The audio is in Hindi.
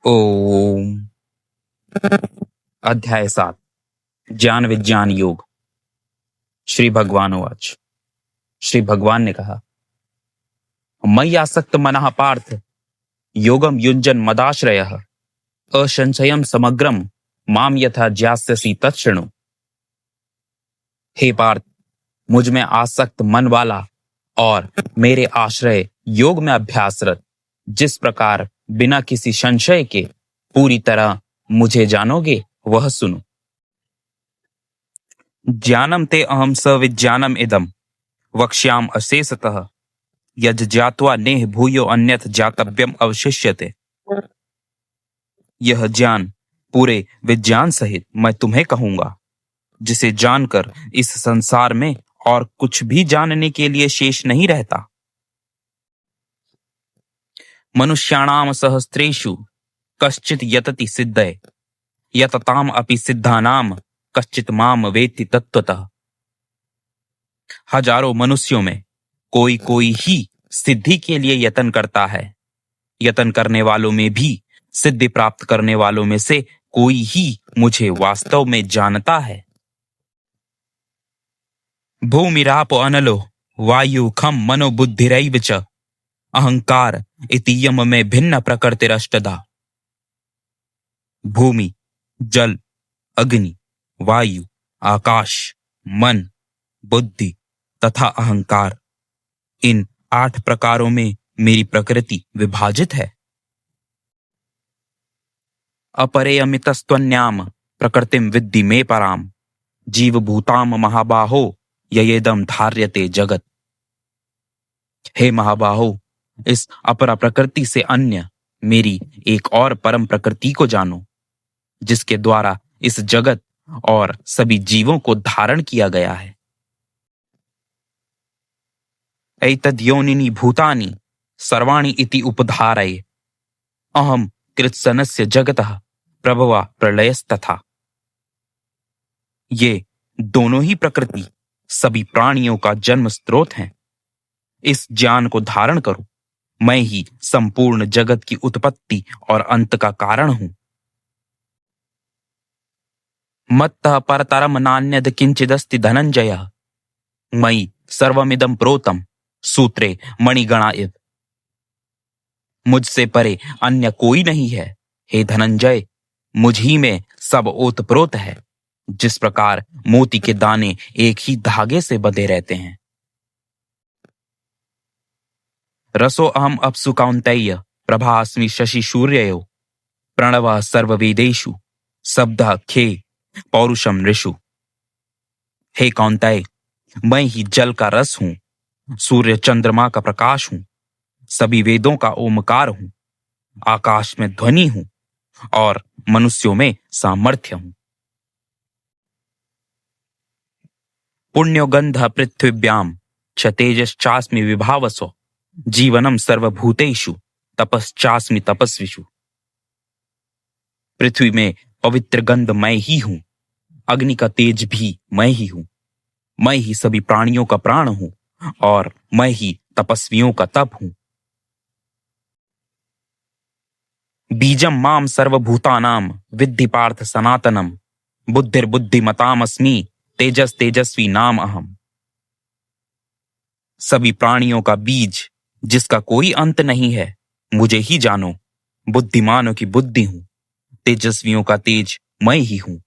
ओम। अध्याय 7 ज्ञान विज्ञान योग। श्री भगवान उवाच। श्री भगवान ने कहा, मयि आसक्त मनः पार्थ योगम युञ्जन मदाश्रयः असंशयम समग्रम माम यथा ज्ञास्यसि तच्छृणु। हे पार्थ, मुझ में आसक्त मन वाला और मेरे आश्रय योग में अभ्यासरत, जिस प्रकार बिना किसी संशय के पूरी तरह मुझे जानोगे वह सुनो। ज्ञानम ते अहम सविज्ञानम इदम वक्ष्याम अशेषतः यज् ज्ञात्वा नेह भूयो अन्यथ ज्ञातव्यम अवशिष्यते। यह ज्ञान पूरे विज्ञान सहित मैं तुम्हें कहूंगा, जिसे जानकर इस संसार में और कुछ भी जानने के लिए शेष नहीं रहता। मनुष्याणाम सहस्रेषु कश्चित यतति सिद्धये यतताम अपि सिद्धानाम कश्चित माम वेत्ति तत्वतः। हजारों मनुष्यों में कोई कोई ही सिद्धि के लिए यत्न करता है। यत्न करने वालों में भी सिद्धि प्राप्त करने वालों में से कोई ही मुझे वास्तव में जानता है। भूमिरापो अनलो वायु खम मनो बुद्धिरैव च अहंकार इतीयम में भिन्न प्रकृतिरष्टधा। भूमि, जल, अग्नि, वायु, आकाश, मन, बुद्धि तथा अहंकार, इन 8 प्रकारों में मेरी प्रकृति विभाजित है। अपरेयमितस्त्वन्याम प्रकृतिम विद्धि मे पराम जीवभूताम महाबाहो ययेदम धार्यते जगत। हे महाबाहो, इस अपरा प्रकृति से अन्य मेरी एक और परम प्रकृति को जानो, जिसके द्वारा इस जगत और सभी जीवों को धारण किया गया है। एतद्योनिनि भूतानि सर्वाणि इति उपधारये अहम कृत्सनस्य जगतः प्रभवा प्रलयस्तथा। ये दोनों ही प्रकृति सभी प्राणियों का जन्म स्रोत हैं। इस ज्ञान को धारण करो, मैं ही संपूर्ण जगत की उत्पत्ति और अंत का कारण हूं। मत्तः परतरम नान्यद किंचिदस्ति धनंजय मयि सर्वमिदं प्रोतम सूत्रे मणिगणा इव। मुझसे परे अन्य कोई नहीं है। हे धनंजय, मुझ ही में सब ओतप्रोत है, जिस प्रकार मोती के दाने एक ही धागे से बंधे रहते हैं। रसो अहम अप्सु कौन्तेय प्रभास्मि शशि सूर्ययो प्रणवः सर्ववेदेषु शब्दः खे पौरुषम ऋषु। हे कौन्तेय, मैं ही जल का रस हूं, सूर्य चंद्रमा का प्रकाश हूं, सभी वेदों का ओमकार हूं, आकाश में ध्वनि हूं और मनुष्यों में सामर्थ्य हूं। पुण्यो गंध पृथ्व्याम च तेजश्चास्मि विभावसो जीवनम सर्वभूतेषु तपश्चास्मि तपस्विषु। पृथ्वी में पवित्र गंध मैं ही हूं, अग्नि का तेज भी मैं ही हूं, मैं ही सभी प्राणियों का प्राण हूं और मैं ही तपस्वियों का तप हूं। बीजम माम सर्वभूतानाम विद्धि पार्थ सनातनम बुद्धिर्बुद्धिमतामस्मि तेजस तेजस्वी नाम अहम। सभी प्राणियों का बीज, जिसका कोई अंत नहीं है, मुझे ही जानो। बुद्धिमानों की बुद्धि हूं, तेजस्वियों का तेज मैं ही हूं।